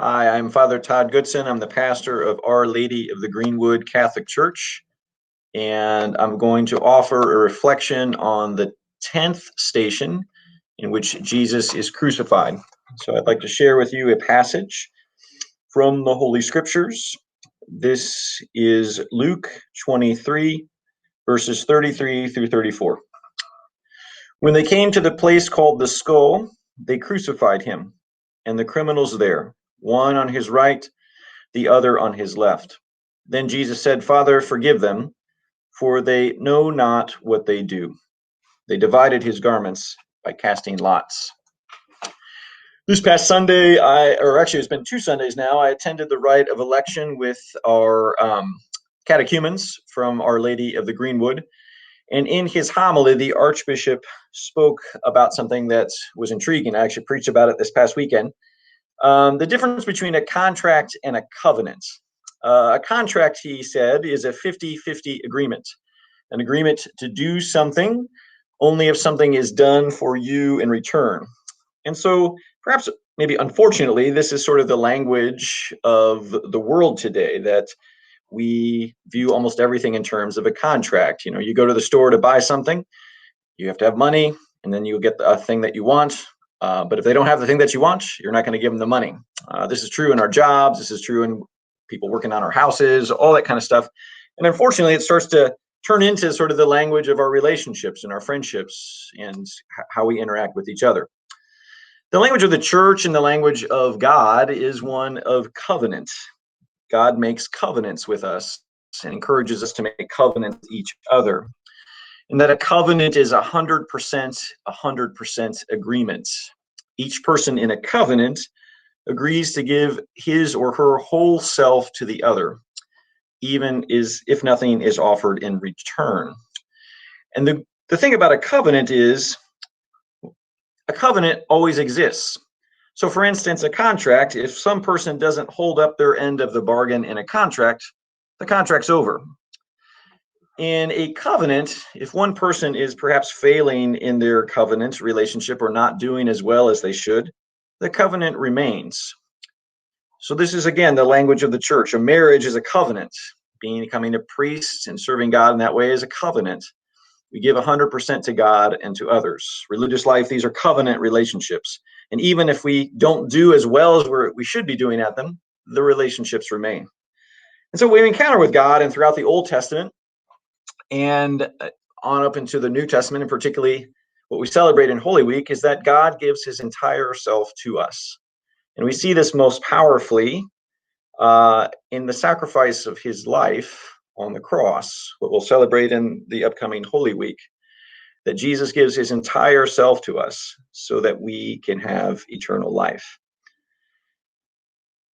Hi, I'm Father Todd Goodson. I'm the pastor of Our Lady of the Greenwood Catholic Church, and I'm going to offer a reflection on the 10th station in which Jesus is crucified. So I'd like to share with you a passage from the Holy Scriptures. This is Luke 23, verses 33 through 34. When they came to the place called the Skull, they crucified him, and the criminals there, one on his right, the other on his left. Then Jesus said, Father, forgive them, for they know not what they do. They divided his garments by casting lots. This past Sunday, it's been 2 Sundays now, I attended the rite of election with our catechumens from Our Lady of the Greenwood. And in his homily, the Archbishop spoke about something that was intriguing. I actually preached about it this past weekend. The difference between a contract and a covenant. A contract, he said, is a 50-50 agreement, an agreement to do something only if something is done for you in return. And so perhaps, maybe unfortunately, this is sort of the language of the world today, that we view almost everything in terms of a contract. You go to the store to buy something, you have to have money, and then you'll get a thing that you want. But if they don't have the thing that you want, you're not going to give them the money. This is true in our jobs. This is true in people working on our houses, all that kind of stuff. And unfortunately, it starts to turn into sort of the language of our relationships and our friendships and how we interact with each other. The language of the church and the language of God is one of covenant. God makes covenants with us and encourages us to make covenants with each other. And that a covenant is 100% agreement. Each person in a covenant agrees to give his or her whole self to the other, even if nothing is offered in return. And the thing about a covenant is, a covenant always exists. So for instance, a contract, if some person doesn't hold up their end of the bargain in a contract, the contract's over. In a covenant, if one person is perhaps failing in their covenant relationship or not doing as well as they should, the covenant remains. So this is, again, the language of the church. A marriage is a covenant. Becoming a priest and serving God in that way is a covenant. We give 100% to God and to others. Religious life, these are covenant relationships. And even if we don't do as well as we should be doing at them, the relationships remain. And so we encounter with God, and throughout the Old Testament, and on up into the New Testament, and particularly what we celebrate in Holy Week, is that God gives his entire self to us. And we see this most powerfully in the sacrifice of his life on the cross, what we'll celebrate in the upcoming Holy Week, that Jesus gives his entire self to us so that we can have eternal life.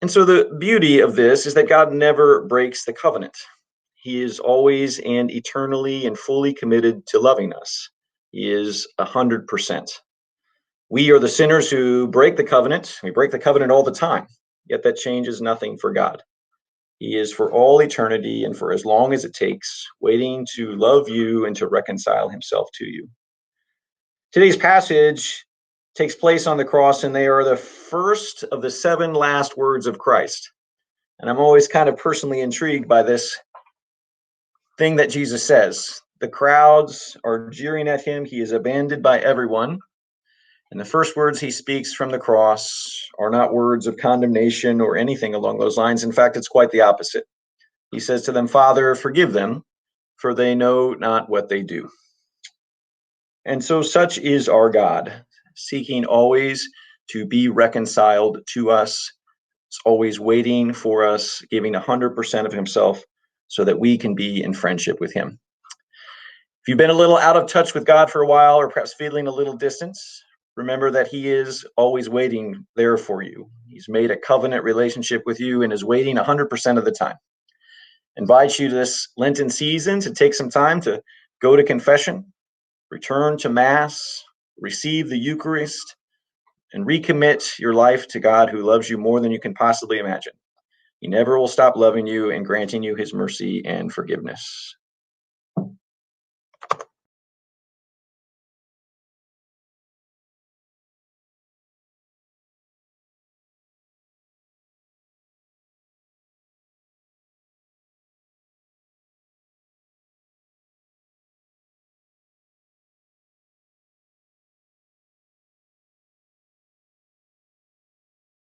And so the beauty of this is that God never breaks the covenant. He is always and eternally and fully committed to loving us. He is 100%. We are the sinners who break the covenant. We break the covenant all the time, yet that changes nothing for God. He is for all eternity and for as long as it takes, waiting to love you and to reconcile himself to you. Today's passage takes place on the cross, and they are the first of the 7 last words of Christ. And I'm always kind of personally intrigued by this thing that Jesus says. The crowds are jeering at him. He is abandoned by everyone. And the first words he speaks from the cross are not words of condemnation or anything along those lines. In fact, it's quite the opposite. He says to them, Father, forgive them, for they know not what they do. And so such is our God, seeking always to be reconciled to us. It's always waiting for us, giving 100% of himself so that we can be in friendship with him. If you've been a little out of touch with God for a while, or perhaps feeling a little distance, remember that he is always waiting there for you. He's made a covenant relationship with you and is waiting 100% of the time. Invite you to this Lenten season to take some time to go to confession, return to Mass, receive the Eucharist, and recommit your life to God, who loves you more than you can possibly imagine. He never will stop loving you and granting you his mercy and forgiveness.